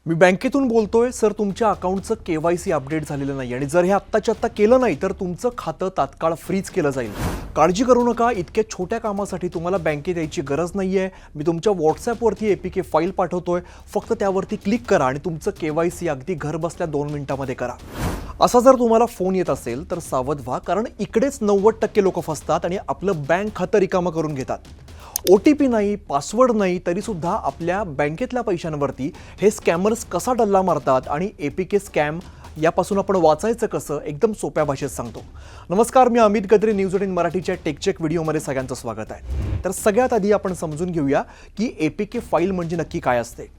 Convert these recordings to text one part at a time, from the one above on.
मी बँकेतून बोलतोय सर, तुमच्या अकाउंटचं केवायसी अपडेट झालेलं नाही आणि जर हे आत्ताच्या आत्ता केलं नाही तर तुमचं खातं तात्काळ फ्रीज केलं जाईल. काळजी करू नका, इतक्या छोट्या कामासाठी तुम्हाला बँकेत यायची गरज नाहीये. मी तुमच्या व्हॉट्सॲपवरती APK फाईल पाठवतोय, फक्त त्यावरती क्लिक करा आणि तुमचं केवायसी अगदी घर बसल्या 2 मिनिटांमध्ये करा. असा जर तुम्हाला फोन येत असेल तर सावध व्हा, कारण इकडेच 90% लोक फसतात आणि आपलं बँक खातं रिकामं करून घेतात. OTP नाही, पासवर्ड नाही, तरीसुद्धा आपल्या बँकेतल्या पैशांवरती हे स्कॅमर्स कसा डल्ला मारतात आणि APK स्कॅम यापासून आपण वाचायचं कसं, एकदम सोप्या भाषेत सांगतो. नमस्कार, मी अमित गद्रे, न्यूज 18 मराठीच्या टेकचेक व्हिडिओमध्ये सगळ्यांचं स्वागत आहे. तर सगळ्यात आधी आपण समजून घेऊया की APK फाईल म्हणजे नक्की काय असते.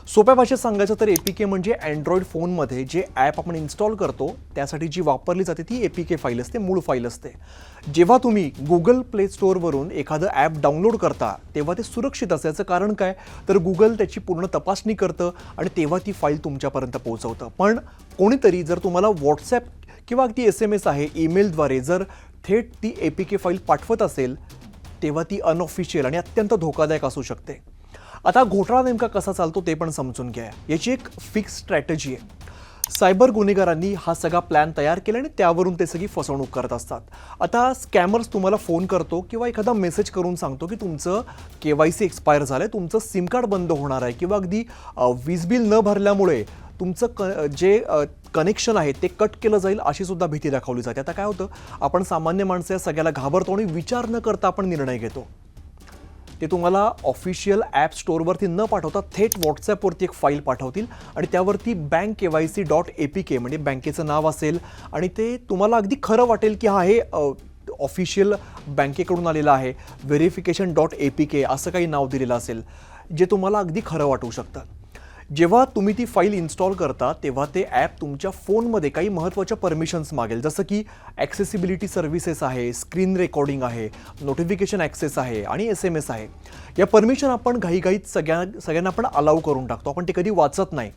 सोप्या भाषेत सांगायचं तर APK म्हणजे अँड्रॉइड फोनमध्ये जे ॲप आपण इन्स्टॉल करतो त्यासाठी जी वापरली जाते ती APK फाईल असते, मूळ फाईल असते. जेव्हा तुम्ही गुगल प्ले स्टोअरवरून एखादं ॲप डाउनलोड करता तेव्हा ते सुरक्षित असायचं कारण काय, तर गुगल त्याची पूर्ण तपासणी करतं आणि तेव्हा ती फाईल तुमच्यापर्यंत पोहोचवतं. पण कोणीतरी जर तुम्हाला व्हॉट्सॲप किंवा अगदी SMS आहे, ईमेलद्वारे जर थेट ती APK फाईल पाठवत असेल तेव्हा ती अनऑफिशियल आणि अत्यंत धोकादायक असू शकते. आता घोटाळा नेमका कसा चालतो ते पण समजून घ्या. याची एक फिक्स स्ट्रॅटेजी आहे. सायबर गुन्हेगारांनी हा सगळा प्लॅन तयार केला आणि त्यावरून ते सगळी फसवणूक करत असतात. आता स्कॅमर्स तुम्हाला फोन करतो किंवा एखादा मेसेज करून सांगतो की तुमचं KYC एक्सपायर झालं आहे, तुमचं सिम कार्ड बंद होणार आहे किंवा अगदी वीज बिल न भरल्यामुळे तुमचं जे कनेक्शन आहे ते कट केलं जाईल, अशी सुद्धा भीती दाखवली जाते. आता काय होतं, आपण सामान्य माणसं या सगळ्याला घाबरतो आणि विचार न करता आपण निर्णय घेतो. ते तुम्हाला ऑफिशियल ॲप स्टोअरवरती न पाठवता थेट व्हॉट्सॲपवरती एक फाईल पाठवतील आणि त्यावरती BankKYC.APK म्हणजे बँकेचं नाव असेल आणि ते तुम्हाला अगदी खरं वाटेल की हा हे ऑफिशियल बँकेकडून आलेलं आहे. व्हेरिफिकेशन.APK असं काही नाव दिलेलं असेल जे तुम्हाला अगदी खरं वाटू शकतं. जेव्हा तुम्ही ती फाईल इन्स्टॉल करता तेव्हा ते ॲप तुमच्या फोनमध्ये काही महत्त्वाच्या परमिशन्स मागेल, जसं की ॲक्सेसिबिलिटी सर्व्हिसेस आहे, स्क्रीन रेकॉर्डिंग आहे, नोटिफिकेशन ॲक्सेस आहे आणि SMS आहे. या परमिशन आपण घाईघाईत सगळ्यांना आपण अलाउ करून टाकतो, आपण ते कधी वाचत नाही.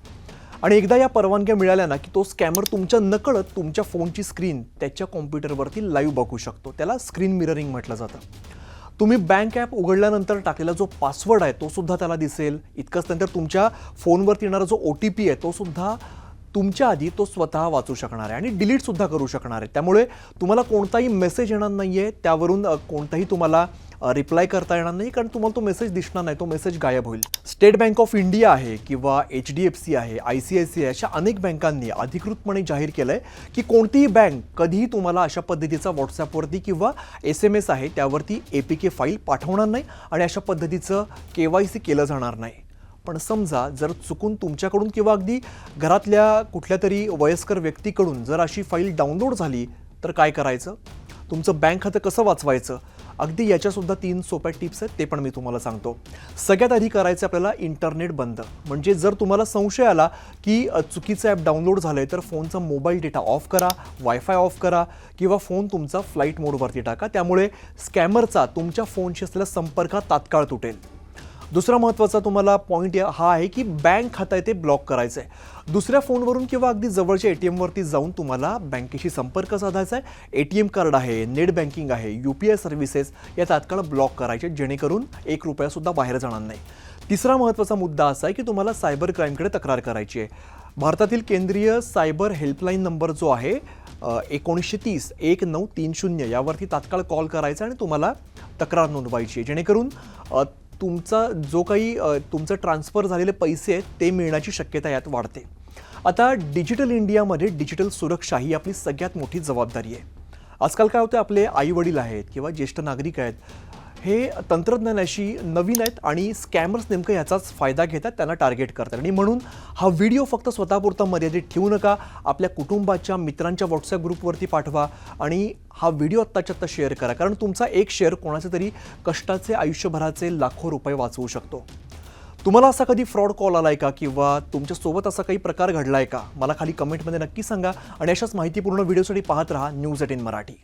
आणि एकदा या परवानग्या मिळाल्या ना की तो स्कॅमर तुमच्या नकळत तुमच्या फोनची स्क्रीन त्याच्या कॉम्प्युटरवरती लाईव्ह बघू शकतो. त्याला स्क्रीन मिररिंग म्हटलं जातं. तुम्ही बँक ॲप उघडल्यानंतर टाकलेला जो पासवर्ड आहे तो सुद्धा त्याला दिसेल. इतकंच नंतर तुमच्या फोनवरती येणारा जो OTP आहे तो सुद्धा तुमच्या आधी तो स्वतः वाचू शकणार आहे आणि डिलीटसुद्धा करू शकणार आहे. त्यामुळे तुम्हाला कोणताही मेसेज येणार नाही आहे, त्यावरून कोणताही तुम्हाला रिप्लाय करता येणार नाही, कारण तुम्हाला तो मेसेज दिसणार नाही, तो मेसेज गायब होईल. स्टेट बँक ऑफ इंडिया आहे किंवा HDFC आहे, ICICI अशा अनेक बँकांनी अधिकृतपणे जाहीर केलं आहे की कोणतीही बँक कधीही तुम्हाला अशा पद्धतीचा व्हॉट्सॲपवरती किंवा SMS आहे त्यावरती APK फाईल पाठवणार नाही आणि अशा पद्धतीचं KYC केलं जाणार नाही. पण समजा जर चुकून तुमच्याकडून किंवा अगदी घरातल्या कुठल्या तरी वयस्कर व्यक्तीकडून जर अशी फाईल डाउनलोड झाली तर काय करायचं, तुमचं बँक खातं कसं वाचवायचं, अगदी याच्यासुद्धा 3 सोप्या टिप्स आहेत, ते पण मी तुम्हाला सांगतो. सगळ्यात आधी करायचं आपल्याला इंटरनेट बंद. म्हणजे जर तुम्हाला संशय आला की चुकीचं ॲप डाउनलोड झालं आहे तर फोनचा मोबाईल डेटा ऑफ करा, वायफाय ऑफ करा किंवा फोन तुमचा फ्लाईट मोडवरती टाका. त्यामुळे स्कॅमरचा तुमच्या फोनशी असलेला संपर्क तात्काळ तुटेल. दुसरा महत्त्वाचा तुम्हाला पॉईंट हा आहे की बँक खातं आहे ते ब्लॉक करायचं आहे. दुसऱ्या फोनवरून किंवा अगदी जवळच्या ATMवरती जाऊन तुम्हाला बँकेशी संपर्क साधायचा आहे. ATM कार्ड आहे, नेट बँकिंग आहे, UPI सर्व्हिसेस या तात्काळ ब्लॉक करायचे, जेणेकरून ₹1सुद्धा बाहेर जाणार नाही. तिसरा महत्त्वाचा मुद्दा असा आहे की तुम्हाला सायबर क्राईमकडे तक्रार करायची आहे. भारतातील केंद्रीय सायबर हेल्पलाईन नंबर जो आहे 1930-1930 यावरती तात्काळ कॉल करायचा आणि तुम्हाला तक्रार नोंदवायची आहे, जेणेकरून तुमचा जो काही तुमचं ट्रान्सफर झालेले पैसे आहेत ते मिळण्याची शक्यता यात वाढते. आता डिजिटल इंडियामध्ये डिजिटल सुरक्षा ही आपली सगळ्यात मोठी जबाबदारी आहे. आजकाल काय होतं, आपले आईवडील आहेत किंवा ज्येष्ठ नागरिक आहेत, हे तंत्रज्ञानाशी नवीन आहेत आणि स्कॅमर्स नेमकं याचाच फायदा घेतात, त्यांना टार्गेट करतात. आणि म्हणून हा व्हिडिओ फक्त स्वतःपुरता मर्यादित ठेवू नका, आपल्या कुटुंबाच्या मित्रांच्या व्हॉट्सॲप ग्रुपवरती पाठवा आणि हा व्हिडिओ आत्ताच्या आत्ता शेअर करा, कारण तुमचा एक शेअर कोणाचे तरी कष्टाचे आयुष्यभराचे लाखो रुपये वाचवू शकतो. तुम्हाला असा कधी फ्रॉड कॉल आलाय का किंवा तुमच्यासोबत असा काही प्रकार घडलाय का, मला खाली कमेंटमध्ये नक्की सांगा आणि अशाच माहितीपूर्ण व्हिडिओसाठी पाहत रहा न्यूज 18 मराठी.